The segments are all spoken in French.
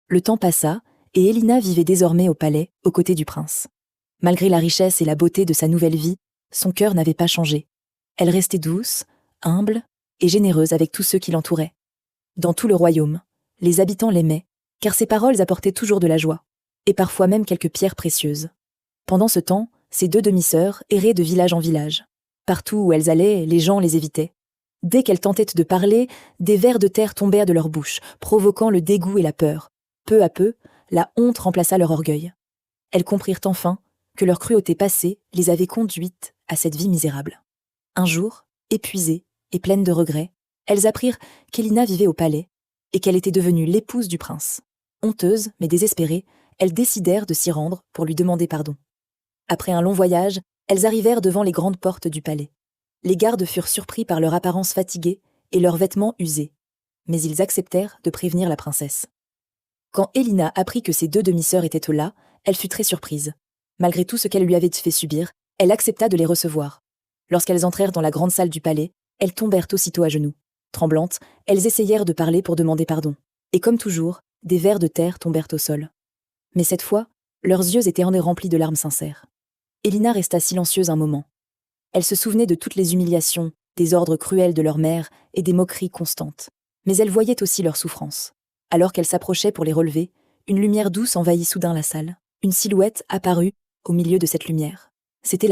Le temps passa, et Elina vivait désormais au palais, aux côtés du prince. Malgré la richesse et la beauté de sa nouvelle vie, son cœur n'avait pas changé. Elle restait douce, humble et généreuse avec tous ceux qui l'entouraient. Dans tout le royaume, les habitants l'aimaient, car ses paroles apportaient toujours de la joie, et parfois même quelques pierres précieuses. Pendant ce temps, ses deux demi-sœurs erraient de village en village. Partout où elles allaient, les gens les évitaient. Dès qu'elles tentaient de parler, des vers de terre tombèrent de leur bouche, provoquant le dégoût et la peur. Peu à peu, la honte remplaça leur orgueil. Elles comprirent enfin que leur cruauté passée les avait conduites à cette vie misérable. Un jour, épuisées et pleines de regrets, elles apprirent qu'Elina vivait au palais et qu'elle était devenue l'épouse du prince. Honteuses, mais désespérées, elles décidèrent de s'y rendre pour lui demander pardon. Après un long voyage, elles arrivèrent devant les grandes portes du palais. Les gardes furent surpris par leur apparence fatiguée et leurs vêtements usés, mais ils acceptèrent de prévenir la princesse. Quand Elina apprit que ses deux demi-sœurs étaient là, elle fut très surprise. Malgré tout ce qu'elle lui avait fait subir, elle accepta de les recevoir. Lorsqu'elles entrèrent dans la grande salle du palais, elles tombèrent aussitôt à genoux. Tremblantes, elles essayèrent de parler pour demander pardon. Et comme toujours, des vers de terre tombèrent au sol. Mais cette fois, leurs yeux étaient remplis de larmes sincères. Elina resta silencieuse un moment. Elle se souvenait de toutes les humiliations, des ordres cruels de leur mère et des moqueries constantes. Mais elle voyait aussi leurs souffrances. Alors qu'elle s'approchait pour les relever, une lumière douce envahit soudain la salle. Une silhouette apparut au milieu de cette lumière. C'était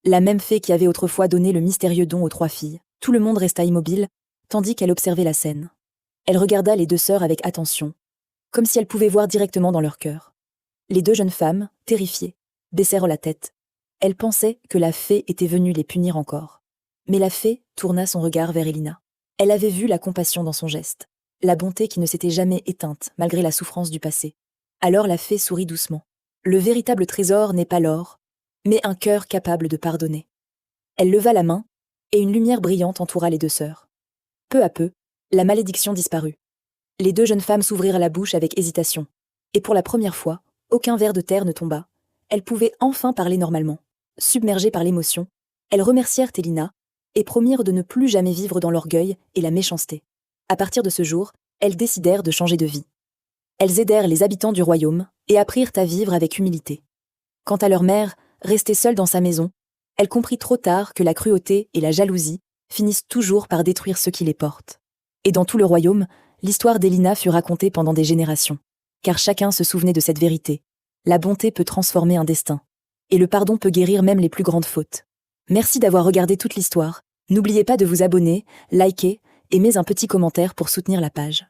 la même fée qui avait autrefois donné le mystérieux don aux trois filles. Tout le monde resta immobile, tandis qu'elle observait la scène. Elle regarda les deux sœurs avec attention, comme si elle pouvait voir directement dans leur cœur. Les deux jeunes femmes, terrifiées, baissèrent la tête. Elles pensaient que la fée était venue les punir encore. Mais la fée tourna son regard vers Elina. Elle avait vu la compassion dans son geste, la bonté qui ne s'était jamais éteinte malgré la souffrance du passé. Alors la fée sourit doucement. Le véritable trésor n'est pas l'or, mais un cœur capable de pardonner. Elle leva la main, et une lumière brillante entoura les deux sœurs. Peu à peu, la malédiction disparut. Les deux jeunes femmes s'ouvrirent la bouche avec hésitation, et pour la première fois, aucun ver de terre ne tomba. Elles pouvaient enfin parler normalement. Submergées par l'émotion, elles remercièrent Elina et promirent de ne plus jamais vivre dans l'orgueil et la méchanceté. À partir de ce jour, elles décidèrent de changer de vie. Elles aidèrent les habitants du royaume et apprirent à vivre avec humilité. Quant à leur mère, restée seule dans sa maison, elle comprit trop tard que la cruauté et la jalousie finissent toujours par détruire ceux qui les portent. Et dans tout le royaume, l'histoire d'Elina fut racontée pendant des générations, car chacun se souvenait de cette vérité. La bonté peut transformer un destin, et le pardon peut guérir même les plus grandes fautes. Merci d'avoir regardé toute l'histoire. N'oubliez pas de vous abonner, liker et mettre un petit commentaire pour soutenir la page.